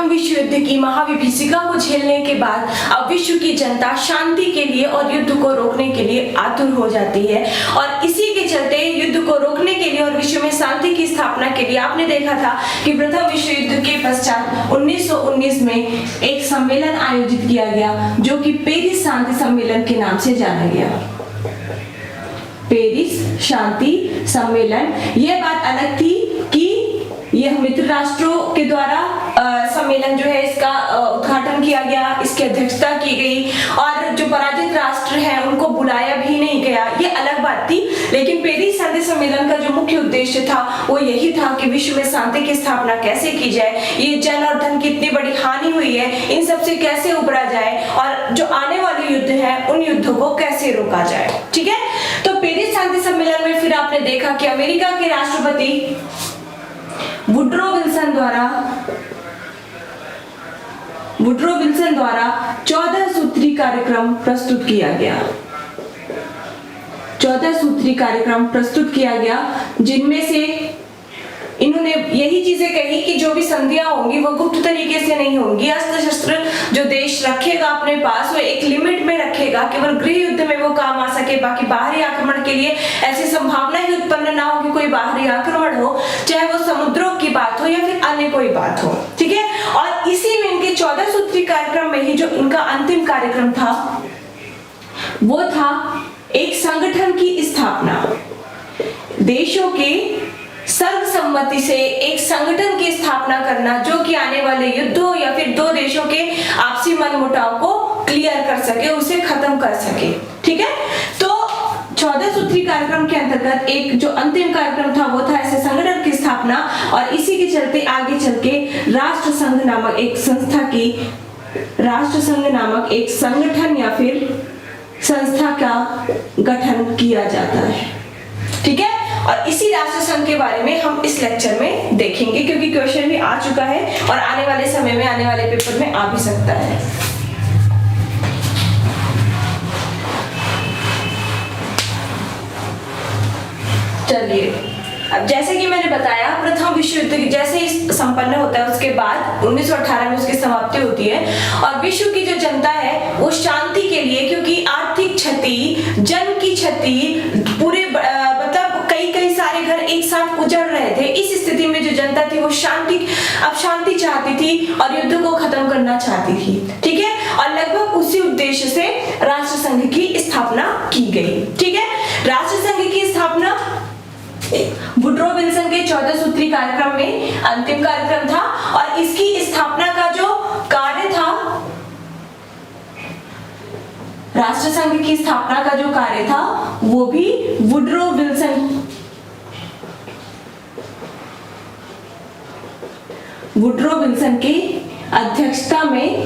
प्रथम विश्व युद्ध की महाविभीषिका को झेलने के बाद अब विश्व की जनता शांति के लिए और युद्ध को रोकने के लिए आतुर हो जाती है। और इसी के चलते युद्ध को रोकने के लिए और विश्व में शांति की स्थापना के लिए आपने देखा था कि प्रथम विश्व युद्ध के पश्चात 1919 में एक सम्मेलन आयोजित किया गया जो कि पेरिस शांति सम्मेलन के नाम से जाना गया। पेरिस शांति सम्मेलन। यह बात अलग थी कि यह मित्र राष्ट्रों के द्वारा सम्मेलन जो है इसका उद्घाटन किया गया, इसकी अध्यक्षता की गई और जो पराजित राष्ट्र हैं उनको बुलाया भी नहीं गया, ये अलग बात थी। लेकिन पेरिस शांति सम्मेलन का जो मुख्य उद्देश्य था वो यही था कि विश्व में शांति की स्थापना कैसे की जाए, ये जन और धन की इतनी बड़ी हानि हुई है, इन सब से कैसे उबरा जाए और जो आने वाले युद्ध है उन युद्धों को कैसे रोका जाए। ठीक है, तो पेरिस शांति सम्मेलन में फिर आपने देखा कि अमेरिका के राष्ट्रपति वुड्रो विल्सन द्वारा 14 सूत्री कार्यक्रम प्रस्तुत किया गया। 14 सूत्री कार्यक्रम प्रस्तुत किया गया जिनमें से इन्होंने यही चीजें कही कि जो भी संधियां होंगी वो गुप्त तरीके से नहीं होंगी। अस्त्र शस्त्र जो देश रखेगा अपने पास वो एक लिमिट में रखेगा, केवल गृह युद्ध में वो काम आ सके, बाकी बाहरी आक्रमण के लिए ऐसी संभावना ही उत्पन्न ना हो कि कोई बाहरी आक्रमण हो, चाहे वो समुद्रों की बात हो या फिर अन्य कोई बात हो। ठीक है, और इसी में इनके 14 सूत्री कार्यक्रम में ही जो इनका अंतिम कार्यक्रम था वो था एक संगठन की स्थापना। देशों के सर्वसम्मति से एक संगठन की स्थापना करना जो कि आने वाले युद्धों या फिर दो देशों के आपसी मनमुटाव को क्लियर कर सके, उसे खत्म कर सके। ठीक है, तो 14 सूत्री कार्यक्रम के अंतर्गत एक जो अंतिम कार्यक्रम था वो था ऐसे संगठन की स्थापना और इसी के चलते आगे चल के राष्ट्र संघ नामक एक संस्था की, राष्ट्र संघ नामक एक संगठन या फिर संस्था का गठन किया जाता है। ठीक है, और इसी राष्ट्र संघ के बारे में हम इस लेक्चर में देखेंगे क्योंकि क्वेश्चन भी आ चुका है और आने वाले समय में आने वाले पेपर में आ भी सकता है। चलिए, अब जैसे कि मैंने बताया प्रथम विश्व युद्ध जैसे ही संपन्न होता है उसके बाद 1918 में उसकी समाप्ति होती है और विश्व की जो जनता है वो शांति के लिए, क्योंकि आर्थिक क्षति, जन की क्षति, पूरे मतलब कई सारे घर एक साथ उजड़ रहे थे, इस स्थिति में जो जनता थी वो शांति चाहती थी और युद्ध को खत्म करना चाहती थी। ठीक है, और लगभग उसी उद्देश्य से राष्ट्र संघ की स्थापना की गई। ठीक है, राष्ट्र संघ की स्थापना वुड्रो विल्सन के 14 सूत्री कार्यक्रम में अंतिम कार्यक्रम था और इसकी स्थापना का जो कार्य था, राष्ट्र संघ की स्थापना का जो कार्य था वो भी वुड्रो विल्सन की अध्यक्षता में,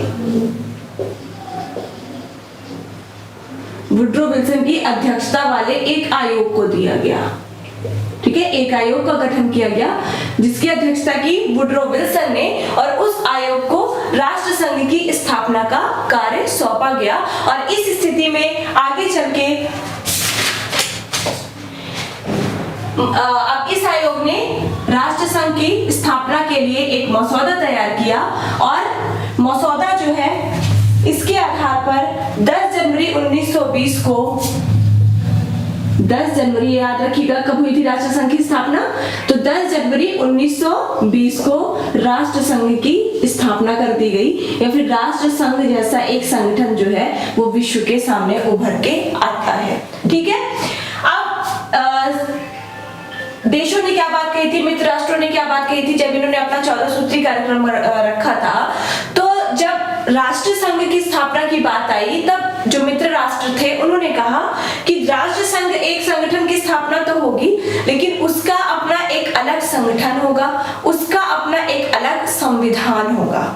वुड्रो विल्सन की अध्यक्षता वाले एक आयोग को दिया गया। ठीक है, एक आयोग का गठन किया गया जिसकी अध्यक्षता की वुड्रो विल्सन ने और उस आयोग को राष्ट्र संघ की स्थापना का कार्य सौंपा गया। और इस स्थिति में आगे चल के अब इस आयोग ने राष्ट्र संघ की स्थापना के लिए एक मसौदा तैयार किया और मसौदा जो है इसके आधार पर 10 जनवरी 1920 को, 10 जनवरी याद रखिएगा कब हुई थी राष्ट्र संघ की स्थापना, तो 10 जनवरी 1920 को राष्ट्र संघ की स्थापना कर दी गई या फिर राष्ट्र संघ जैसा एक संगठन जो है वो विश्व के सामने उभर के आता है। ठीक है, अब देशों ने क्या बात कही थी, मित्र राष्ट्रों ने क्या बात कही थी जब इन्होंने अपना 14 सूत्री कार्यक्रम रखा था, तो जब राष्ट्र संघ की स्थापना की बात आई तब जो मित्र राष्ट्र थे उन्होंने कहा कि राष्ट्र संघ एक संगठन की स्थापना तो होगी लेकिन उसका अपना एक अलग संगठन होगा, उसका अपना एक अलग संविधान होगा।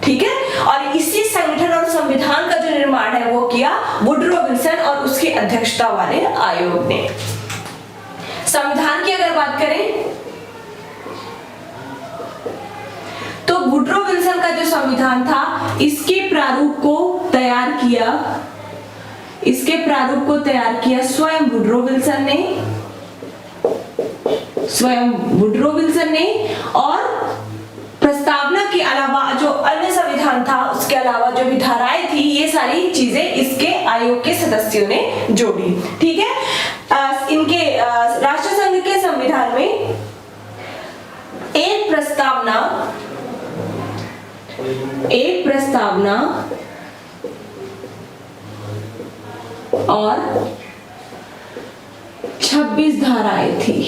ठीक है, और इसी संगठन और संविधान का जो निर्माण है वो किया वुड्रो विल्सन और उसकी अध्यक्षता वाले आयोग ने। संविधान की अगर बात करें तो वुड्रो विल्सन का जो संविधान था इसके प्रारूप को तैयार किया स्वयं वुड्रो विल्सन ने और प्रस्तावना के अलावा जो प्रावधान था, उसके अलावा जो भी धाराएं थी, ये सारी चीजें इसके आयोग के सदस्यों ने जोड़ी। ठीक है, इनके राष्ट्रसंघ के संविधान में एक प्रस्तावना और 26 धाराएं थी।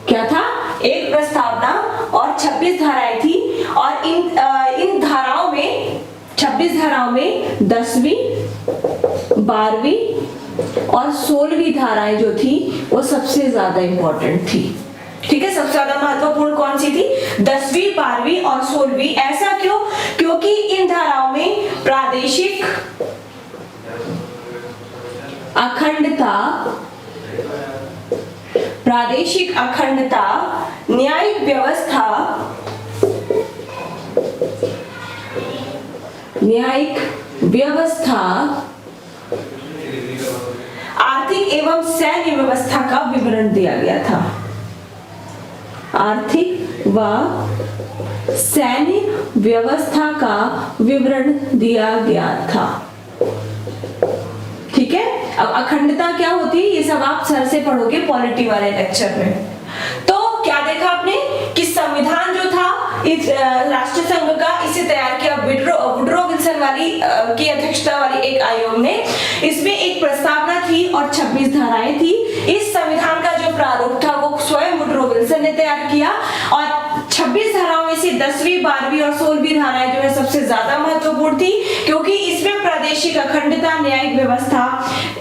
क्या था? एक प्रस्तावना और 26 धाराएं थी, और इन धाराओं में 26 धाराओं में 10वीं, 12वीं और 16वीं धाराएं जो थी वो सबसे ज्यादा इंपॉर्टेंट थी। ठीक है, सबसे ज्यादा महत्वपूर्ण कौन सी थी? 10वीं, 12वीं और 16वीं। ऐसा क्यों? क्योंकि इन धाराओं में प्रादेशिक अखंडता, न्यायिक व्यवस्था, आर्थिक एवं सैन्य व्यवस्था का विवरण दिया गया था। आर्थिक व सैन्य व्यवस्था का विवरण दिया गया था। ठीक है, अब अखंडता क्या होती है ये सब आप सर से पढ़ोगे पॉलिटी वाले लेक्चर में। तो क्या देखा आपने कि संविधान जो था इस राष्ट्रसंघ का, इसे तैयार किया वुडरो विल्सन वाली की अध्यक्षता वाली एक आयोग ने। इसमें एक प्रस्तावना थी और 26 धाराएं थी। इस संविधान का जो प्रारूप था वो स्वयं वुडरो विल्सन ने तैयार किया, और 26 धाराओं में से 10वीं, 12वीं और 16वीं धाराएं जो है सबसे ज्यादा महत्वपूर्ण थी, क्योंकि इसमें प्रादेशिक अखंडता, न्यायिक व्यवस्था,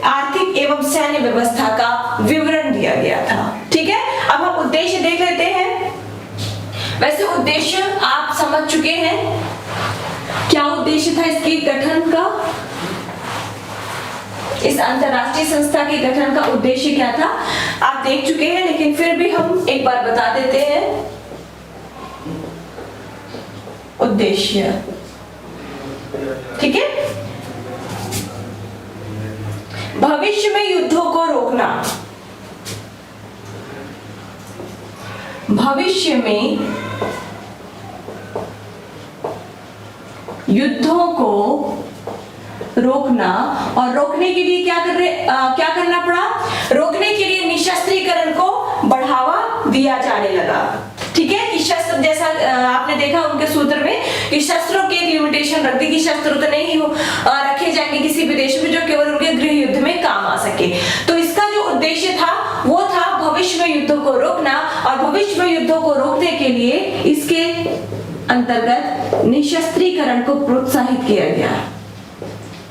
आर्थिक एवं सैन्य व्यवस्था का विवरण दिया गया था। ठीक है, अब हम उद्देश्य देख लेते हैं। वैसे उद्देश्य आप समझ चुके हैं, क्या उद्देश्य था इसके गठन का? इस अंतरराष्ट्रीय संस्था के गठन का उद्देश्य क्या था आप देख चुके हैं, लेकिन फिर भी हम एक बार बता देते हैं। उद्देश्य, ठीक है, भविष्य में युद्धों को रोकना, भविष्य में युद्धों को रोकना, और रोकने के लिए क्या करना पड़ा? रोकने के लिए निशस्त्रीकरण को बढ़ावा दिया जाने लगा। ठीक है, कि शस्त्र, जैसा आपने देखा उनके सूत्र में कि शस्त्रों की लिमिटेशन रख दी कि शस्त्र तो नहीं रखे जाएंगे किसी भी देश में जो केवल उनके गृह युद्ध में काम आ सके। तो इसका जो उद्देश्य था वो था भविष्य में युद्धों को रोकना, और भविष्य में युद्धों को रोकने के लिए इसके अंतर्गत निशस्त्रीकरण को प्रोत्साहित किया गया।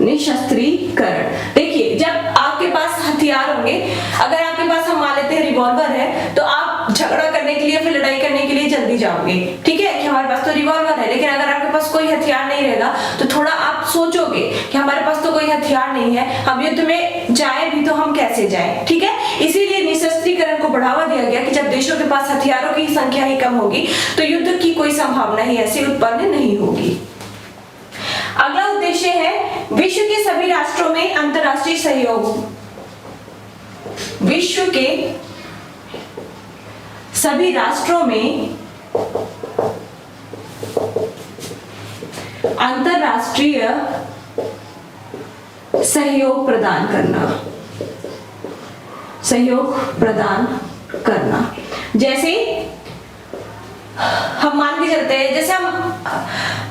निशस्त्रीकरण, देखिए जब आपके पास हथियार होंगे, अगर आपके पास हम मान लेते हैं रिवॉल्वर है, तो आप झगड़ा करने के लिए, फिर लड़ाई करने के लिए जल्दी जाओगे। ठीक है, कि हमारे पास तो रिवॉल्वर है, लेकिन अगर आपके पास कोई हथियार नहीं रहेगा तो थोड़ा आप सोचोगे कि हमारे पास तो कोई हथियार नहीं है, हम युद्ध में जाए भी तो हम कैसे जाएं। ठीक है, इसीलिए निशस्त्रीकरण को बढ़ावा दिया गया कि जब देशों के पास हथियारों की संख्या ही कम होगी तो युद्ध की कोई संभावना ही ऐसी उत्पन्न नहीं होगी। अगला उद्देश्य है विश्व के सभी राष्ट्रों में अंतरराष्ट्रीय सहयोग। विश्व के सभी राष्ट्रों में अंतरराष्ट्रीय सहयोग प्रदान करना। जैसे हम मान के चलते हैं, जैसे हम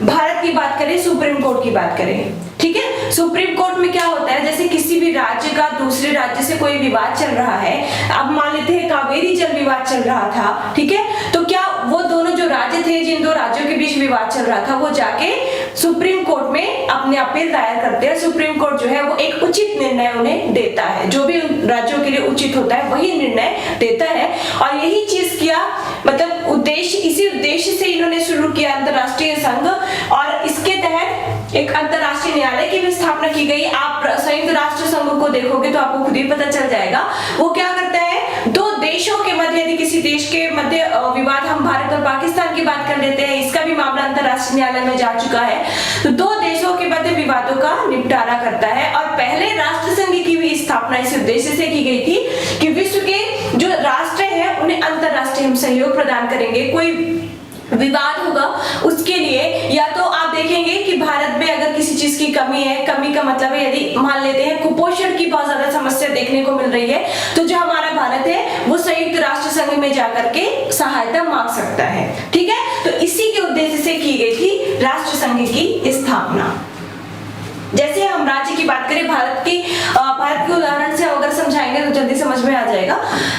भारत की बात करें, सुप्रीम कोर्ट की बात करें, ठीक है, सुप्रीम कोर्ट में क्या होता है, जैसे किसी भी राज्य का दूसरे राज्य से कोई विवाद चल रहा है, अब मान लेते हैं कावेरी जल विवाद चल रहा था, ठीक है, तो क्या वो दोनों जो राज्य थे, जिन दो राज्यों के बीच विवाद चल रहा था, वो जाके सुप्रीम कोर्ट में अपने अपील दायर करते हैं। सुप्रीम कोर्ट जो है वो एक उचित निर्णय उन्हें देता है, जो भी राज्यों के लिए उचित होता है वही निर्णय देता है। और यही चीज किया, मतलब उद्देश्य, इसी उद्देश्य से इन्होंने शुरू किया अंतरराष्ट्रीय संघ, और इसके तहत एक अंतरराष्ट्रीय न्यायालय की भी स्थापना की गई। आप संयुक्त राष्ट्र संघ को देखोगे तो आपको खुद ही पता चल जाएगा। वो क्या करता है, दो देशों के मध्य, यदि किसी देश के मध्य विवाद, हम भारत और पाकिस्तान की बात कर लेते हैं, इसका भी मामला अंतरराष्ट्रीय न्यायालय में जा चुका है, तो दो देशों के मध्य विवादों का निपटारा करता है। और पहले राष्ट्र संघ की भी स्थापना इस उद्देश्य से की गई थी कि विश्व के जो राष्ट्र हैं उन्हें अंतरराष्ट्रीय हम सहयोग प्रदान करेंगे। कोई विवाद होगा उसके लिए, या तो आप देखेंगे कि भारत में अगर किसी चीज की कमी है, कमी का मतलब है यदि मान लेते हैं कुपोषण की बहुत ज्यादा समस्या देखने को मिल रही है, तो जो हमारा भारत है वो संयुक्त राष्ट्र संघ में जाकर के सहायता मांग सकता है। ठीक है, तो इसी के उद्देश्य से की गई थी राष्ट्र संघ की स्थापना। जैसे हम राज्य की बात करें, भारत के उदाहरण से अगर समझाएंगे तो जल्दी समझ में आ जाएगा।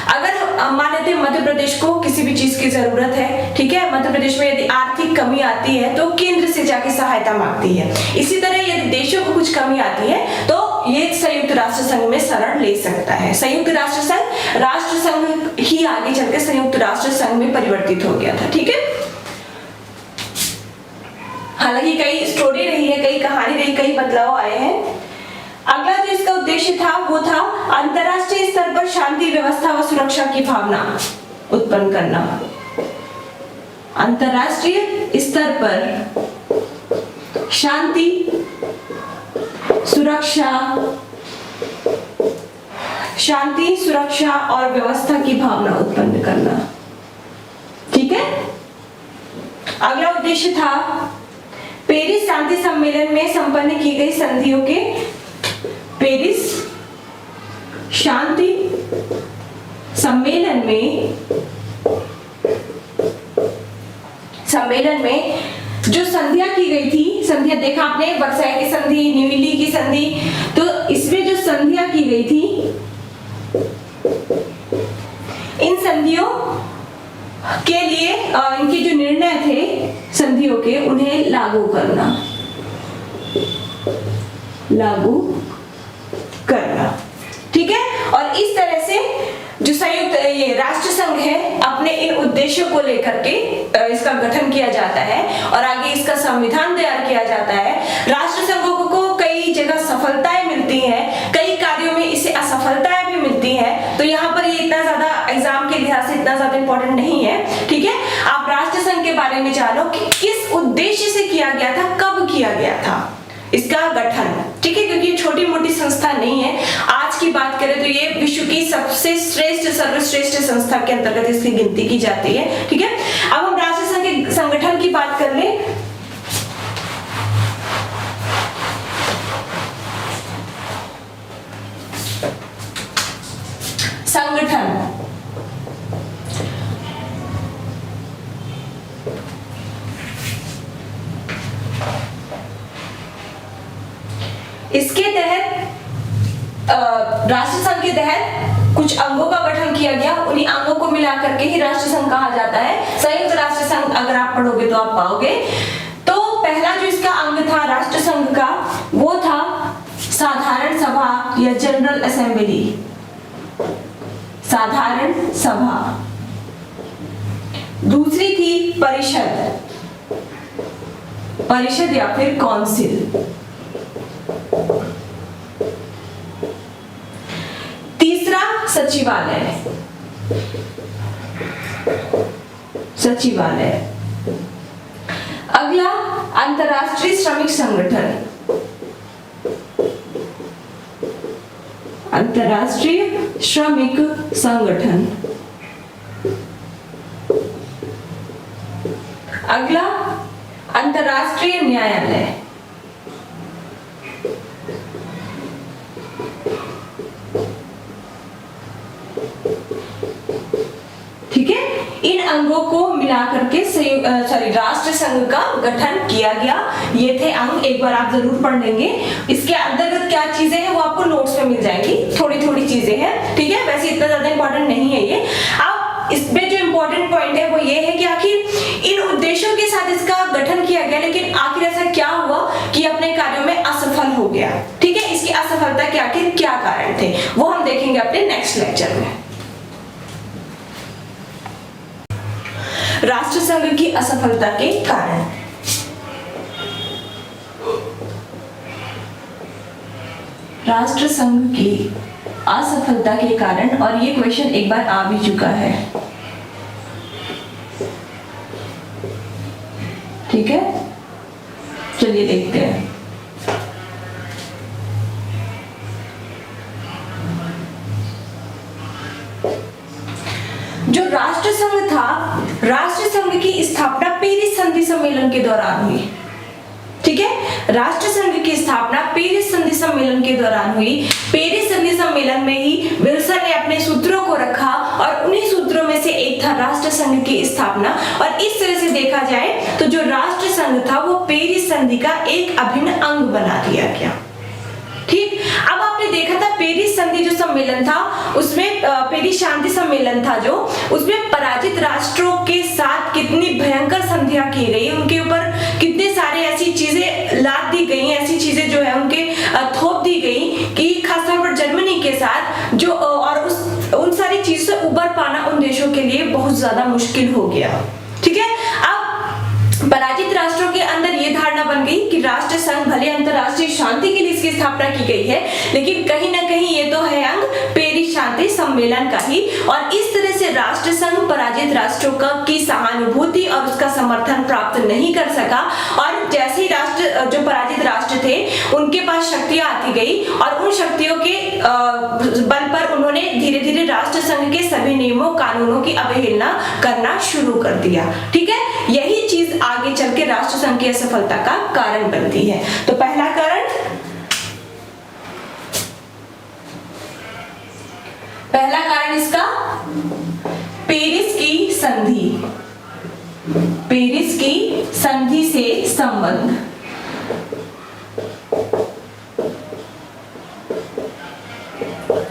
अगर मान लेते हैं मध्य प्रदेश को किसी भी चीज की जरूरत है, ठीक है, मध्य प्रदेश में यदि आर्थिक कमी आती है तो केंद्र से जाके सहायता मांगती है। इसी तरह यदि देशों को कुछ कमी आती है तो ये संयुक्त राष्ट्र संघ में शरण ले सकता है। संयुक्त राष्ट्र संघ ही आगे चलकर संयुक्त राष्ट्र संघ में परिवर्तित हो गया था। ठीक है, हालांकि कई स्टोरी रही है, कई कहानी रही, कई बदलाव आए हैं। अगला जो इसका उद्देश्य था वो था अंतरराष्ट्रीय स्तर पर शांति, व्यवस्था व सुरक्षा की भावना उत्पन्न करना। अंतरराष्ट्रीय स्तर पर शांति, सुरक्षा और व्यवस्था की भावना उत्पन्न करना। ठीक है, अगला उद्देश्य था पेरिस शांति सम्मेलन में संपन्न की गई संधियों के, पेरिस शांति सम्मेलन में जो संधियां की गई थी, संधियां देखा आपने, वर्साई की संधि, न्यू दिल्ली की संधि, तो इसमें जो संधियां की गई थी, इन संधियों के लिए इनके जो निर्णय थे संधियों के, उन्हें लागू करना। ठीक है, और इस तरह से जो संयुक्त ये राष्ट्र संघ है अपने इन उद्देश्यों को लेकर के इसका गठन किया जाता है और आगे इसका संविधान तैयार किया जाता है। राष्ट्र संघों को कई जगह सफलताएं मिलती हैं, कई कार्यों में इसे असफलताएं भी मिलती हैं, तो यहाँ पर ये इतना ज्यादा एग्जाम के लिहाज से इतना ज्यादा इंपॉर्टेंट नहीं है। ठीक है, आप राष्ट्र संघ के बारे में जानो कि किस उद्देश्य से किया गया था, कब किया गया था इसका गठन। ठीक है, क्योंकि ये छोटी मोटी संस्था नहीं है। आज की बात करें तो ये विश्व की सबसे श्रेष्ठ, सर्वश्रेष्ठ संस्था के अंतर्गत इसकी गिनती की जाती है। ठीक है, अब हम राष्ट्र संघ के संगठन की बात कर ले। संगठन इसके तहत राष्ट्र संघ के तहत कुछ अंगों का गठन किया गया, उन्हीं अंगों को मिलाकर के ही राष्ट्र संघ कहा जाता है। संयुक्त राष्ट्र संघ अगर आप पढ़ोगे तो आप पाओगे। तो पहला जो इसका अंग था राष्ट्र संघ का वो था साधारण सभा या जनरल असेंबली, साधारण सभा। दूसरी थी परिषद या फिर काउंसिल। तीसरा सचिवालय। अगला अंतरराष्ट्रीय श्रमिक संगठन, अंतरराष्ट्रीय श्रमिक संगठन। अगला अंतरराष्ट्रीय न्यायालय। ठीक है, इन अंगों को मिलाकर के राष्ट्र संघ का गठन किया गया। ये थे अंग, एक बार आप जरूर पढ़ लेंगे। इसके अंतर्गत क्या चीजें हैं वो आपको नोट्स में मिल जाएंगी, थोड़ी थोड़ी चीजें हैं। ठीक है, वैसे इतना ज्यादा इंपॉर्टेंट नहीं है ये। अब इसमें जो इंपॉर्टेंट पॉइंट है वो ये है कि आखिर इन उद्देश्यों के साथ इसका गठन किया गया, लेकिन आखिर ऐसा क्या हुआ कि अपने कार्यों में असफल हो गया। ठीक है, इसकी असफलता के आखिर क्या कारण थे वो हम देखेंगे अपने नेक्स्ट लेक्चर में। राष्ट्र संघ की असफलता के कारण। राष्ट्र संघ की असफलता के कारण, और ये क्वेश्चन एक बार आ भी चुका है। ठीक है, चलिए देखते हैं। जो राष्ट्र संघ था, राष्ट्र संघ की स्थापना पेरिस संधि सम्मेलन के दौरान हुई। ठीक है, राष्ट्र संघ की स्थापना पेरिस संधि सम्मेलन के दौरान हुई। पेरिस संधि सम्मेलन में ही विल्सन ने अपने सूत्रों को रखा और उन्हीं सूत्रों में से एक था राष्ट्र संघ की स्थापना। और इस तरह से देखा जाए तो जो राष्ट्र संघ था वो पेरिस संधि का एक अभिन्न अंग बना दिया गया। ठीक, अब आपने देखा था पेरिस संधि जो सम्मेलन था उसमें पेरिस शांति सम्मेलन था जो, उसमें पराजित राष्ट्रों के साथ कितनी भयंकर संधियां की गई, उनके ऊपर कितने सारे ऐसी चीजें लाद दी गई, ऐसी चीजें जो है उनके थोप दी गई कि खासतौर पर जर्मनी के साथ जो और उन सारी चीजों से उबर पाना उन देशों के लिए बहुत ज्यादा मुश्किल हो गया। ठीक है, अब पराजित राष्ट्रों के अंदर ये धारणा बन गई कि राष्ट्र संघ भले अंतरराष्ट्रीय शांति के लिए इसकी स्थापना की गई है, लेकिन कहीं ना कहीं ये तो है अंग पेरिस शांति सम्मेलन का ही। और इस तरह से राष्ट्र संघ पराजित राष्ट्रों की सहानुभूति और उसका समर्थन प्राप्त नहीं कर सका। और जैसे ही राष्ट्र जो पराजित राष्ट्र थे उनके पास शक्तियां आती गई और उन शक्तियों के बल पर उन्होंने धीरे धीरे राष्ट्र संघ के सभी नियमों कानूनों की अवहेलना करना शुरू कर दिया। ठीक है, यही चीज आगे चल के राष्ट्र संघ की असफलता का कारण बनती है। तो पहला कारण इसका पेरिस की संधि से संबंध।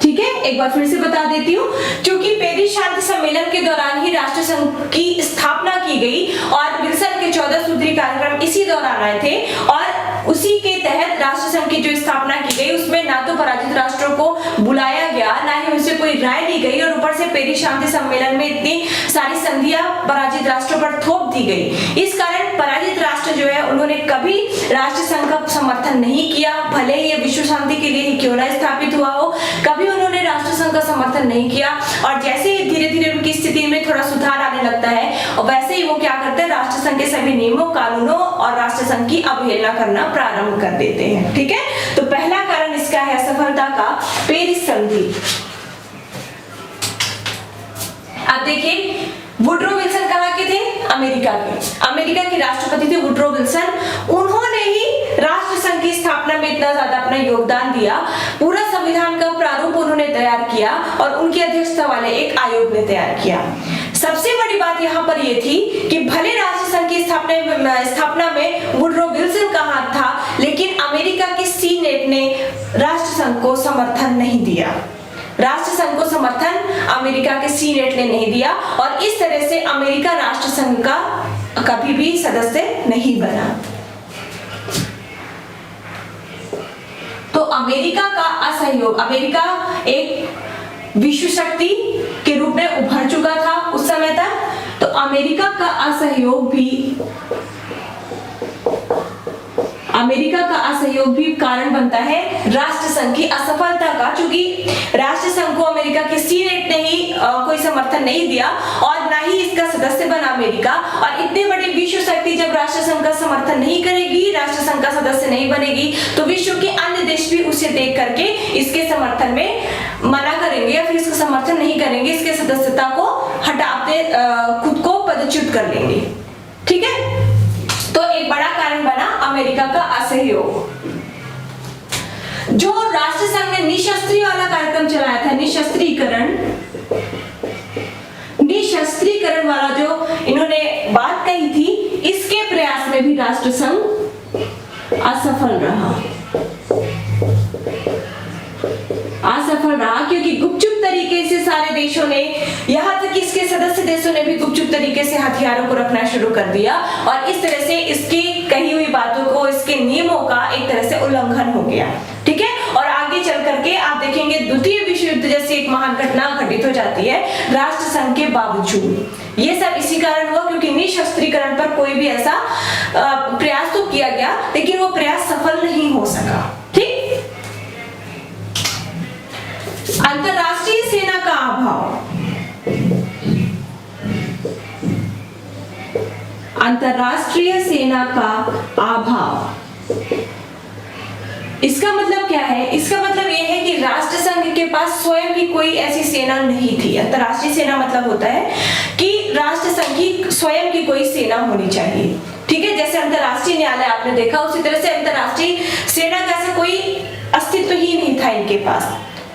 ठीक है, एक बार फिर से बता देती हूँ, क्योंकि पेरिस शांति सम्मेलन के दौरान ही राष्ट्र संघ की स्थापना की गई और विल्सन के 14 सूत्री कार्यक्रम इसी दौरान आए थे और उसी के तहत राष्ट्र संघ की जो स्थापना की गई उसमें ना तो पराजित राष्ट्रों को बुलाया गया, ना ही उनसे कोई राय ली गई और ऊपर से पेरिस शांति सम्मेलन में इतनी सारी संधियां पराजित राष्ट्रों पर थोप दी गई। इस कारण पराजित राष्ट्र जो है उन्होंने कभी राष्ट्र संघ का समर्थन नहीं किया, भले ही ये विश्व शांति के लिए ही क्यों ना स्थापित हुआ हो, कभी उन्होंने राष्ट्र संघ का समर्थन नहीं किया। और जैसे ही धीरे धीरे उनकी स्थिति में थोड़ा सुधार आने लगता है और वैसे ही वो क्या करते हैं, राष्ट्र संघ के सभी नियमों कानूनों और राष्ट्र संघ की अवहेलना करना प्रारंभ कर देते हैं। ठीक है, तो पहला कारण इसका है असफलता का पेरिस संधि। अब देखिए, वुड्रो विल्सन कहाँ के थे? अमेरिका के राष्ट्रपति थे वुड्रो विल्सन। उन्होंने ही राष्ट्र संघ की स्थापना में इतना ज्यादा अपना योगदान दिया। पूरा संविधान का प्रारूप उन्होंने तैयार किया और उनकी अध्यक्षता वाले एक आयोग ने तैयार किया। सबसे बड़ी बात यहाँ पर यह थी कि भले राष्ट्र संघ की स्थापना में वुड्रो विल्सन का हाथ था, लेकिन अमेरिका के सीनेट ने राष्ट्र संघ को समर्थन नहीं दिया। राष्ट्र संघ को समर्थन अमेरिका के सीनेट ने नहीं दिया और इस तरह से अमेरिका राष्ट्र संघ का कभी भी सदस्य नहीं बना। तो अमेरिका का असहयोग, अमेरिका एक विश्व शक्ति के रूप में उभर चुका था उस समय तक, तो अमेरिका का असहयोग भी कारण बनता है राष्ट्र संघ की असफलता का, क्योंकि राष्ट्र संघ को अमेरिका के सीनेट ने ही कोई समर्थन नहीं दिया और ना ही इसका सदस्य बना अमेरिका। और इतने बड़े विश्व शक्ति जब राष्ट्र संघ का समर्थन नहीं करेगी, राष्ट्र संघ का सदस्य नहीं बनेगी, तो विश्व के अन्य देश भी उसे देख करके इसके समर्थन में मना करेंगे या फिर इसका समर्थन नहीं करेंगे, इसके सदस्यता को हटाते खुद को पदच्युत कर लेंगे। ठीक है, तो एक बड़ा कारण बना अमेरिका का असहयोग। जो राष्ट्र संघ ने निशस्त्रीय वाला कार्यक्रम चलाया था, निशस्त्रीकरण वाला जो इन्होंने बात कही थी, इसके प्रयास में भी राष्ट्र संघ असफल रहा, क्योंकि गुपचुप तरीके से सारे देशों ने, यहाँ तक कि इसके सदस्य देशों ने भी गुपचुप तरीके से हथियारों को रखना शुरू कर दिया और इस तरह से इसकी कही हुई बातों को, इसके नियमों का एक तरह से उल्लंघन हो गया। ठीक है, और आगे चल करके आप देखेंगे द्वितीय विश्व युद्ध जैसी एक महान घटना घटित हो जाती है राष्ट्र संघ के बावजूद। ये सब इसी कारण हुआ क्योंकि निशस्त्रीकरण पर कोई भी ऐसा प्रयास तो किया गया, लेकिन वो प्रयास सफल नहीं हो सका। ठीक, अंतरराष्ट्रीय सेना का अभाव, अंतरराष्ट्रीय सेना का अभाव, इसका मतलब क्या है? इसका मतलब यह है कि राष्ट्र संघ के पास स्वयं भी कोई ऐसी सेना नहीं थी। अंतर्राष्ट्रीय सेना मतलब होता है कि राष्ट्र संघ की स्वयं की कोई सेना होनी चाहिए, ठीक है। जैसे अंतर्राष्ट्रीय न्यायालय आपने देखा, उसी तरह से अंतर्राष्ट्रीय सेना का ऐसा कोई अस्तित्व ही नहीं था इनके पास,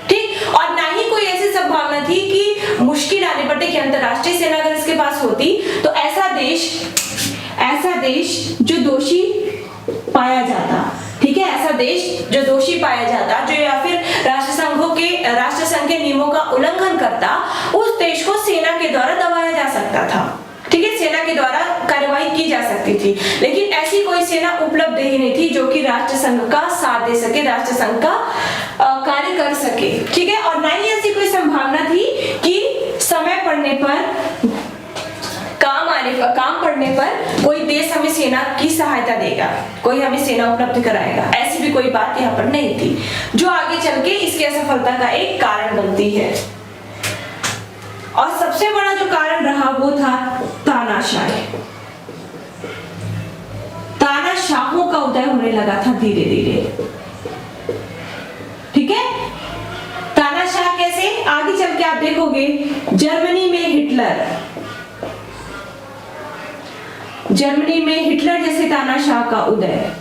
ठीक। और ना ही कोई ऐसी संभावना थी कि मुश्किल आने पर कि अंतर्राष्ट्रीय सेना अगर इसके पास होती तो ऐसा देश जो दोषी पाया जाता, ठीक है, ऐसा देश जो दोषी पाया जाता, जो या फिर राष्ट्र संघ के नियमों का उल्लंघन करता, उस देश को सेना के द्वारा दबाया जा सकता था, ठीक है। सेना के द्वारा कार्यवाही की जा सकती थी, लेकिन ऐसी कोई सेना उपलब्ध ही नहीं थी जो कि राष्ट्र संघ का साथ दे सके, राष्ट्र संघ का कार्य कर सके, ठीक है। और ना ही ऐसी कोई संभावना थी कि समय पड़ने पर, काम पड़ने पर कोई देश हमें सेना की सहायता देगा, कोई हमें सेना उपलब्ध कराएगा, ऐसी भी कोई बात यहाँ पर नहीं थी, जो आगे चल के इसकी असफलता का एक कारण बनती है। और सबसे बड़ा जो कारण रहा वो था तानाशाही। तानाशाहों का उदय होने लगा था धीरे धीरे, ठीक है। तानाशाह कैसे, आगे चल के आप देखोगे जर्मनी में हिटलर जैसे तानाशाह का उदय,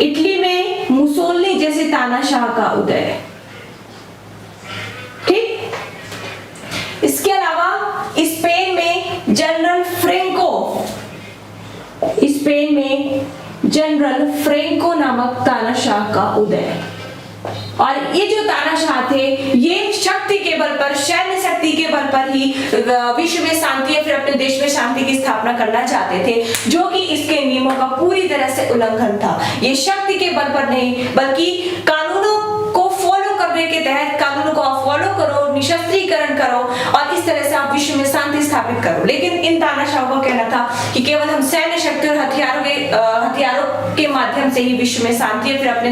इटली में मुसोलिनी जैसे तानाशाह का उदय, ठीक। इसके अलावा स्पेन में जनरल फ्रेंको नामक तानाशाह का उदय। और ये जो तानाशाह थे, ये शक्ति के बल पर, सैन्य शक्ति के बल पर ही विश्व में शांति या फिर अपने देश में शांति की स्थापना करना चाहते थे, जो कि इसके नियमों का पूरी तरह से उल्लंघन था। ये शक्ति के बल पर नहीं, बल्कि कानूनों को फॉलो करने के तहत, कानूनों को आप फॉलो करो, निशस्त्रीकरण करो और इस तरह से आप विश्व में शांति स्थापित करो। लेकिन इन तानाशाहों का कहना था कि केवल हम सैन्य शक्ति और हथियारों के माध्यम से ही विश्व में शांति या फिर अपने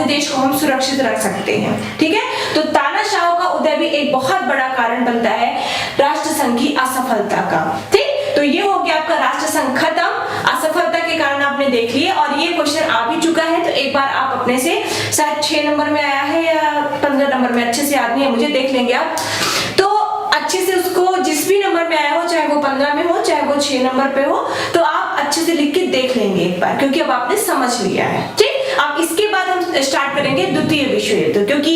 देश को हम सुरक्षित रख सकते हैं, ठीक है। तो तानाशाहों का उदय भी एक बहुत बड़ा कारण बनता है राष्ट्र संघ की असफलता का, ठीक। तो ये हो गया आपका राष्ट्र संघ खत्म, असफलता के कारण आपने देख लिए। और ये क्वेश्चन आ भी चुका है, तो एक बार आप अपने से, शायद 6 नंबर में आया है या 15 नंबर में, अच्छे से याद नहीं है मुझे, देख लेंगे आप। तो अच्छे से उसको, जिस भी नंबर में आया हो, चाहे वो 15 में हो चाहे वो 6 नंबर पे हो, तो आप अच्छे से लिख के देख लेंगे एक बार, क्योंकि अब आपने समझ लिया है, ठीक। अब इसके बाद हम स्टार्ट करेंगे द्वितीय विश्व युद्ध, क्योंकि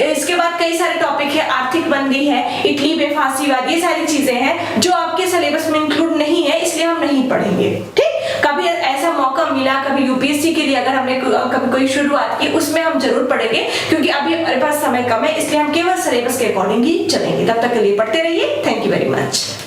इसके बाद कई सारे टॉपिक है, आर्थिक मंदी है, इटली में फांसीवाद, ये सारी चीजें हैं जो आपके सिलेबस में इंक्लूड नहीं है, इसलिए हम नहीं पढ़ेंगे, ठीक। कभी ऐसा मौका मिला, कभी यूपीएससी के लिए अगर हमने कभी कोई शुरुआत की, उसमें हम जरूर पढ़ेंगे, क्योंकि अभी हमारे पास समय कम है, इसलिए हम केवल सिलेबस के अकॉर्डिंग ही चलेंगे। तब तक के लिए पढ़ते रहिए। Thank you very much.